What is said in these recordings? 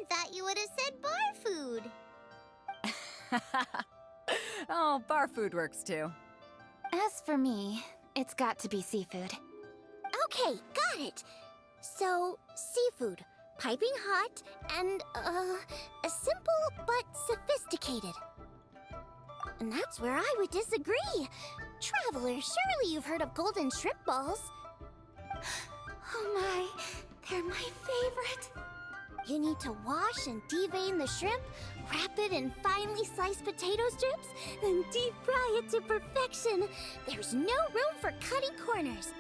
thought you would have said bar food. Oh, bar food works too. As for me, it's got to be seafood. Okay, got it. So, seafood, piping hot, and, simple but sophisticated. And that's where I would disagree. Traveler, surely you've heard of golden shrimp balls. Oh my, they're my favorite. You need to wash and devein the shrimp, wrap it in finely sliced potato strips, then deep fry it to perfection. There's no room for cutting corners.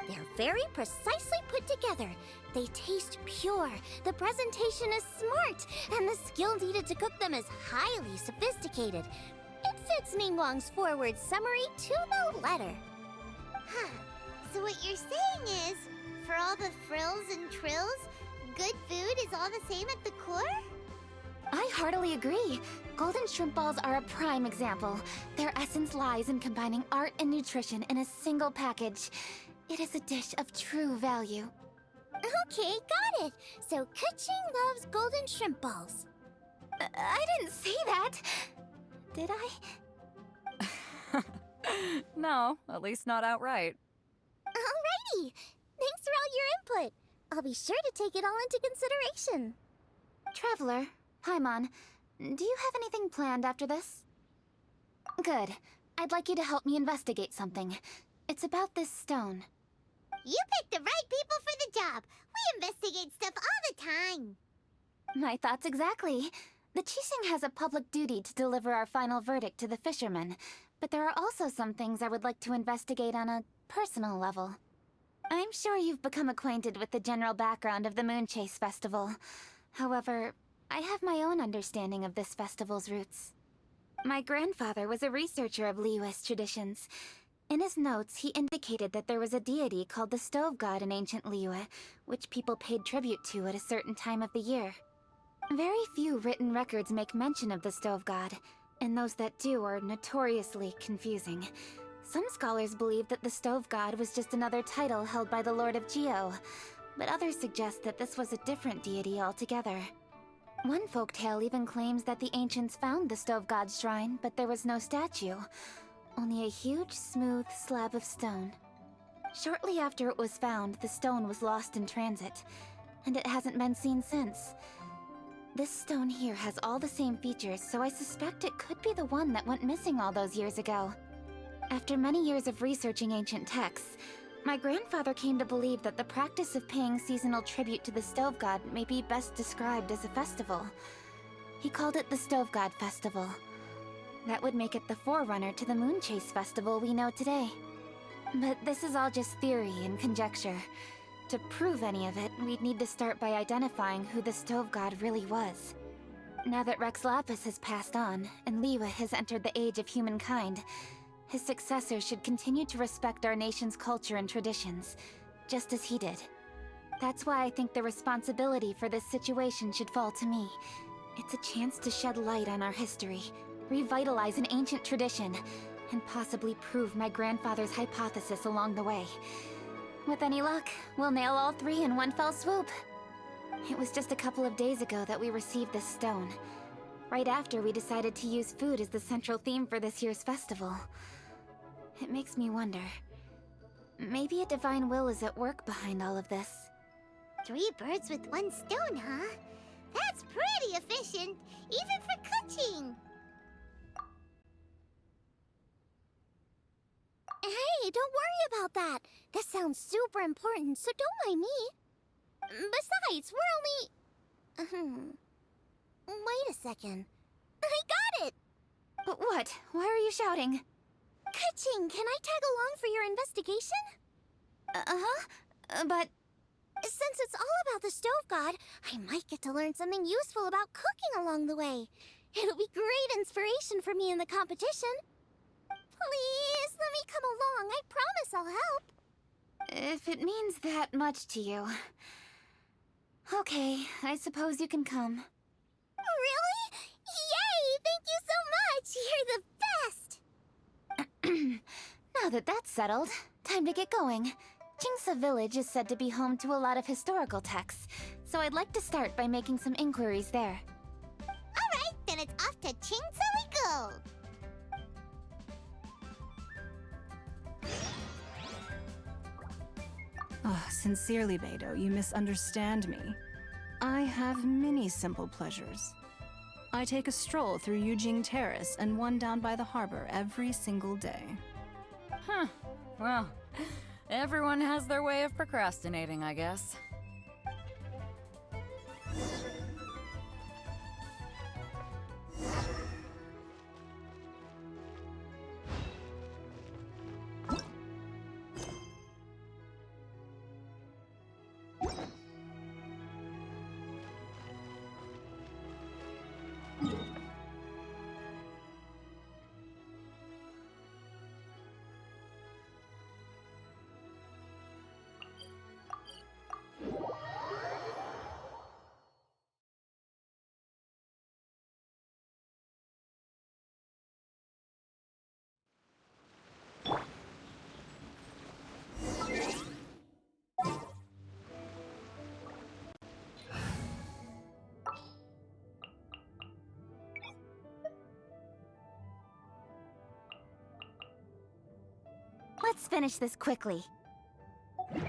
They're very precisely put together. They taste pure, the presentation is smart, and the skill needed to cook them is highly sophisticated. It fits Ningguang's forward summary to the letter. Huh. So what you're saying is, for all the frills and trills, good food is all the same at the core? I heartily agree. Golden shrimp balls are a prime example. Their essence lies in combining art and nutrition in a single package. It is a dish of true value. Okay, got it. So Keqing loves golden shrimp balls. I didn't say that. Did I? No, at least not outright. Alrighty. Thanks for all your input. I'll be sure to take it all into consideration. Traveler, Paimon, do you have anything planned after this? Good. I'd like you to help me investigate something. It's about this stone. You picked the right people for the job. We investigate stuff all the time. My thoughts exactly. The Qixing has a public duty to deliver our final verdict to the fishermen, but there are also some things I would like to investigate on a personal level. I'm sure you've become acquainted with the general background of the Moonchase festival. However, I have my own understanding of this festival's roots. My grandfather was a researcher of Liyue's traditions. In his notes, he indicated that there was a deity called the Stove God in ancient Liyue, which people paid tribute to at a certain time of the year. Very few written records make mention of the Stove God, and those that do are notoriously confusing. Some scholars believe that the Stove God was just another title held by the Lord of Geo, but others suggest that this was a different deity altogether. One folktale even claims that the ancients found the Stove God's shrine, but there was no statue. Only a huge, smooth slab of stone. Shortly after it was found, the stone was lost in transit, and it hasn't been seen since. This stone here has all the same features, so I suspect it could be the one that went missing all those years ago. After many years of researching ancient texts, my grandfather came to believe that the practice of paying seasonal tribute to the Stove God may be best described as a festival. He called it the Stove God Festival. That would make it the forerunner to the Moonchase festival we know today. But this is all just theory and conjecture. To prove any of it, we'd need to start by identifying who the Stove God really was. Now that Rex Lapis has passed on, and Liyue has entered the age of humankind, his successors should continue to respect our nation's culture and traditions, just as he did. That's why I think the responsibility for this situation should fall to me. It's a chance to shed light on our history, revitalize an ancient tradition, and possibly prove my grandfather's hypothesis along the way. With any luck, we'll nail all three in one fell swoop. It was just a couple of days ago that we received this stone. Right after we decided to use food as the central theme for this year's festival. It makes me wonder. Maybe a divine will is at work behind all of this. 3 birds with 1 stone, huh? That's pretty efficient, even for cooking. Hey, don't worry about that. This sounds super important, so don't mind me. Besides, we're only... Wait a second. I got it! What? Why are you shouting? Keqing, can I tag along for your investigation? But... Since it's all about the Stove God, I might get to learn something useful about cooking along the way. It'll be great inspiration for me in the competition. Please, let me come along. I promise I'll help. if it means that much to you... Okay, I suppose you can come. Really? Yay! Thank you so much! You're the best! Now that that's settled, time to get going. Jingsa Village is said to be home to a lot of historical texts, so I'd like to start by making some inquiries there. Alright, then it's off to Xingqiu we go! Oh, sincerely, Beidou, you misunderstand me. I have many simple pleasures. I take a stroll through Yujing Terrace and one down by the harbor every single day. Huh. Well, everyone has their way of procrastinating, I guess. Let's finish this quickly. Hi,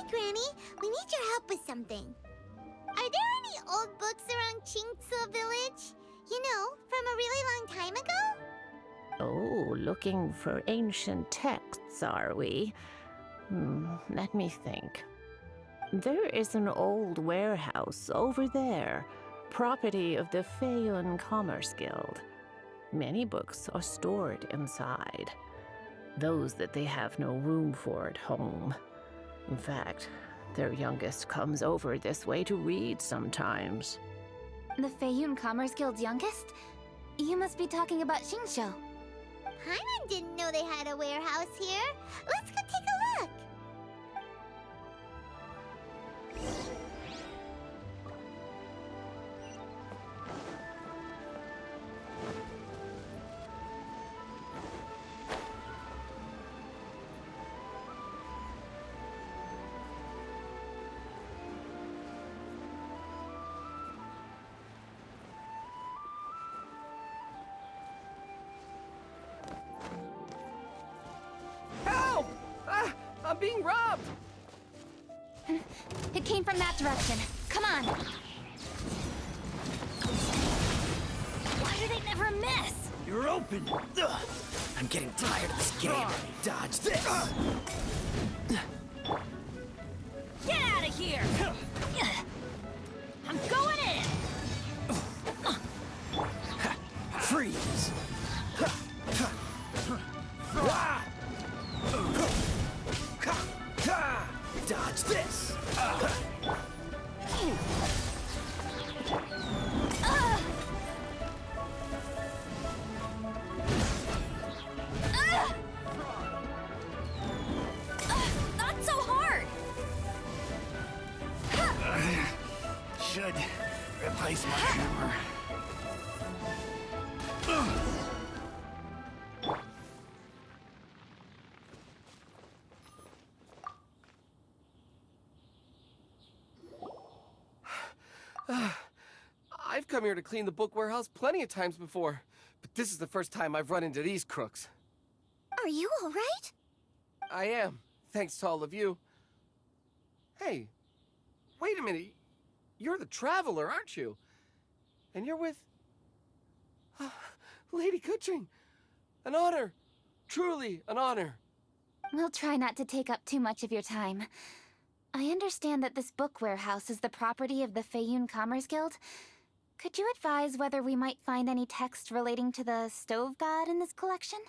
Granny. We need your help with something. Are there any old books around Xingqiu Village? You know, from a really long time ago? Oh, looking for ancient texts, are we? Let me think. There is an old warehouse over there, property of the Feiyun Commerce Guild. Many books are stored inside, those that they have no room for at home. In fact, their youngest comes over this way to read sometimes. The Feiyun Commerce Guild's youngest? You must be talking about Xingqiu. Paimon didn't know they had a warehouse here. Let's go take a look. Help! Ah, I'm being robbed! It came from that direction. Come on! Why do they never miss? You're open! Ugh. I'm getting tired of this game. Dodge this! Get out of here! I'm going in! Freeze! Dodge this! Not so hard! Should replace my hammer. I've come here to clean the book warehouse plenty of times before, but this is the first time I've run into these crooks. Are you all right? I am, thanks to all of you. Hey, wait a minute. You're the Traveler, aren't you? And you're with... Lady Kuching. An honor. Truly an honor. We'll try not to take up too much of your time. I understand that this book warehouse is the property of the Feiyun Commerce Guild. Could you advise whether we might find any text relating to the Stove God in this collection?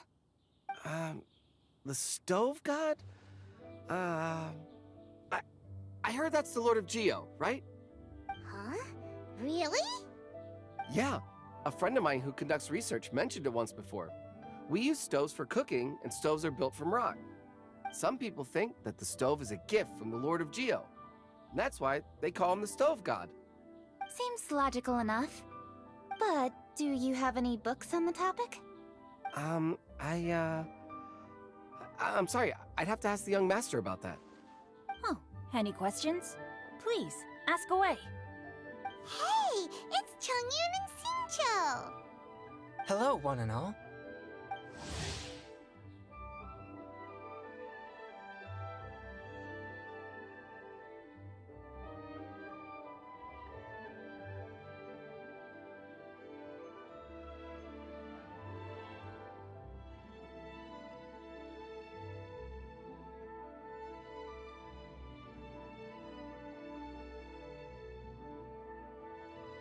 The Stove God? I heard that's the Lord of Geo, right? Huh? Really? Yeah. A friend of mine who conducts research mentioned it once before. We use stoves for cooking, and stoves are built from rock. Some people think that the stove is a gift from the Lord of Geo. And that's why they call him the Stove God. Seems logical enough. But Do you have any books on the topic? I'm sorry, I'd have to ask the young master about that. Oh, any questions? Please, ask away. Hey, it's Chongyun and Xingqiu! Hello, one and all.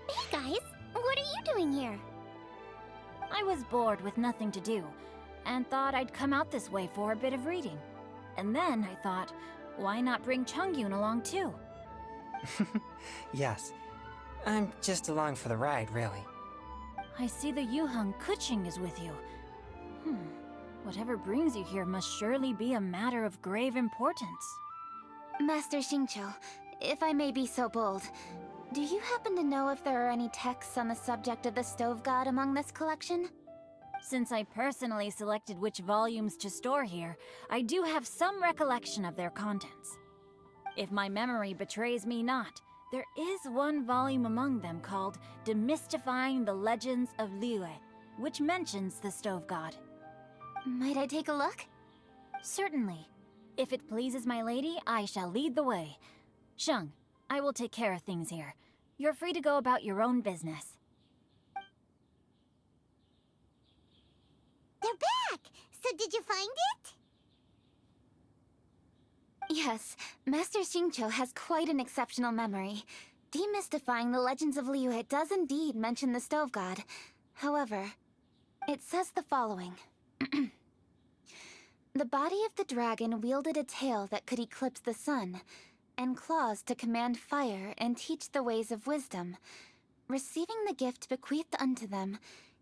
Hey guys, what are you doing here? I was bored with nothing to do, and thought I'd come out this way for a bit of reading. And then I thought, why not bring Chongyun along too? Yes. I'm just along for the ride, really. I see the Yuheng Kuching is with you. Whatever brings you here must surely be a matter of grave importance. Master Xingqiu, if I may be so bold, do you happen to know if there are any texts on the subject of the Stove God among this collection? Since I personally selected which volumes to store here, I do have some recollection of their contents. If my memory betrays me not, there is one volume among them called Demystifying the Legends of Liyue, which mentions the Stove God. Might I take a look? Certainly. If it pleases my lady, I shall lead the way. Sheng, I will take care of things here. You're free to go about your own business. They're back! So did you find it? Yes, Master Xingqiu has quite an exceptional memory. Demystifying the legends of Liyue does indeed mention the Stove God. However, it says the following. The body of the dragon wielded a tail that could eclipse the sun, and claws to command fire and teach the ways of wisdom. Receiving the gift bequeathed unto them,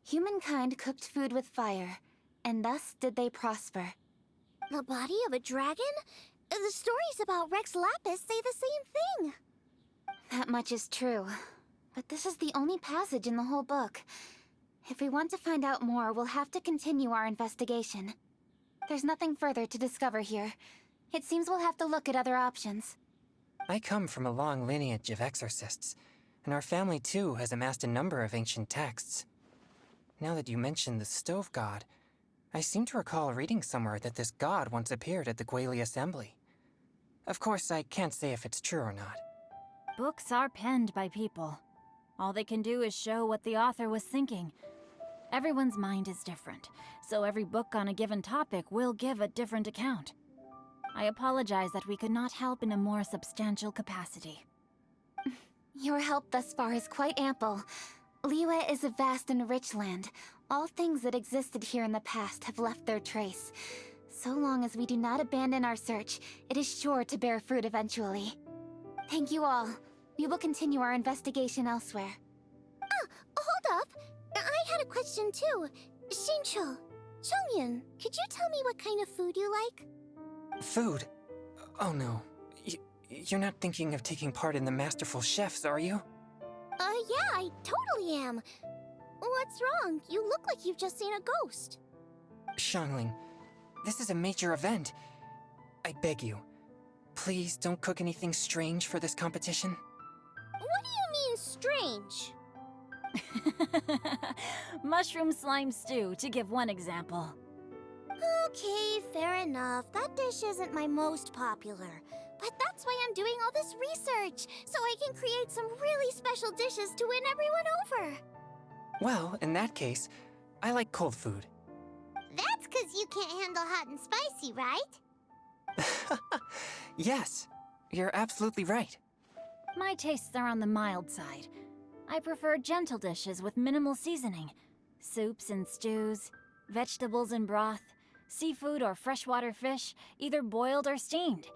humankind cooked food with fire, and thus did they prosper. The body of a dragon? The stories about Rex Lapis say the same thing. That much is true, but this is the only passage in the whole book. If we want to find out more, we'll have to continue our investigation. There's nothing further to discover here. It seems we'll have to look at other options. I come from a long lineage of exorcists, and our family too has amassed a number of ancient texts. Now that you mention the Stove God, I seem to recall reading somewhere that this god once appeared at the Guili Assembly. Of course, I can't say if it's true or not. Books are penned by people. All they can do is show what the author was thinking. Everyone's mind is different, so every book on a given topic will give a different account. I apologize that we could not help in a more substantial capacity. Your help thus far is quite ample. Liyue is a vast and rich land. All things that existed here in the past have left their trace. So long as we do not abandon our search, it is sure to bear fruit eventually. Thank you all. We will continue our investigation elsewhere. Hold up. I had a question too. Xingqiu, Chongyun, could you tell me what kind of food you like? Food? Oh no. You're not thinking of taking part in the Masterful Chefs, are you? Yeah, I totally am. What's wrong? You look like you've just seen a ghost. Xiangling, this is a major event. I beg you, please don't cook anything strange for this competition. What do you mean, strange? Mushroom slime stew, to give one example. Okay, fair enough. That dish isn't my most popular. But that's why I'm doing all this research, so I can create some really special dishes to win everyone over. Well, in that case, I like cold food. That's 'cause you can't handle hot and spicy, right? Yes, you're absolutely right. My tastes are on the mild side. I prefer gentle dishes with minimal seasoning. Soups and stews, vegetables and broth, seafood or freshwater fish, either boiled or steamed.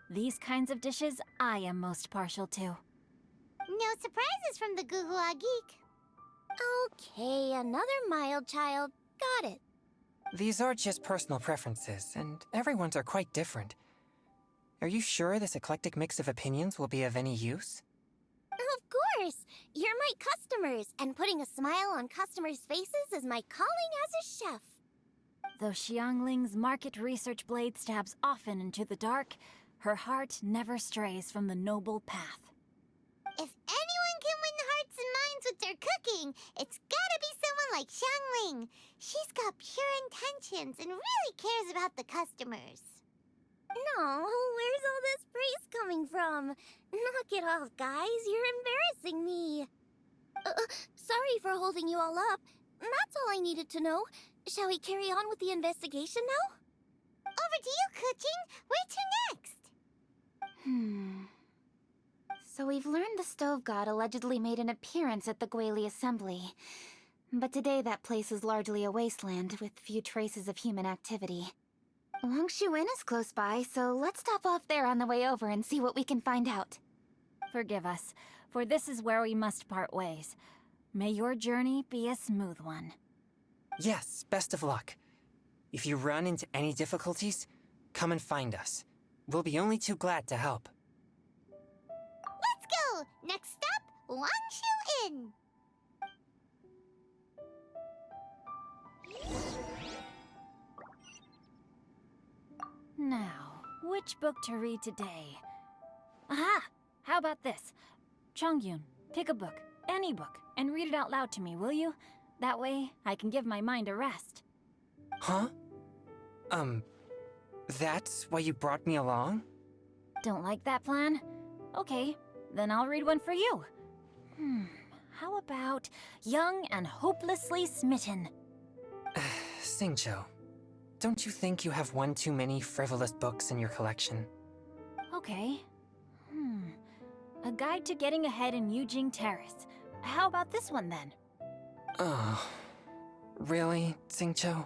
These kinds of dishes I am most partial to. No surprises from the Guhua Geek. Okay, another mild child. Got it. These are just personal preferences, and everyone's are quite different. Are you sure this eclectic mix of opinions will be of any use? Of course! You're my customers, and putting a smile on customers' faces is my calling as a chef. Though Xiangling's market research blade stabs often into the dark, her heart never strays from the noble path. If anyone can win hearts and minds with their cooking, it's gotta be someone like Xiangling. She's got pure intentions and really cares about the customers. No, where's all this praise coming from? Knock it off, guys. You're embarrassing me. Sorry for holding you all up. That's all I needed to know. Shall we carry on with the investigation now? Over to you, Kuching. Where to next? So we've learned the Stove God allegedly made an appearance at the Guili Assembly. But today that place is largely a wasteland with few traces of human activity. Xingqiu is close by, so let's stop off there on the way over and see what we can find out. Forgive us, for this is where we must part ways. May your journey be a smooth one. Yes, best of luck. If you run into any difficulties, come and find us. We'll be only too glad to help. Let's go! Next stop, Xingqiu. Now, which book to read today? Aha! How about this? Chongyun, pick a book, any book, and read it out loud to me, will you? That way, I can give my mind a rest. Huh? That's why you brought me along? Don't like that plan? Okay, then I'll read one for you. How about Young and Hopelessly Smitten? Xingqiu, don't you think you have one too many frivolous books in your collection? Okay. A Guide to Getting Ahead in Yujing Terrace. How about this one then? Oh, really, Xingqiu?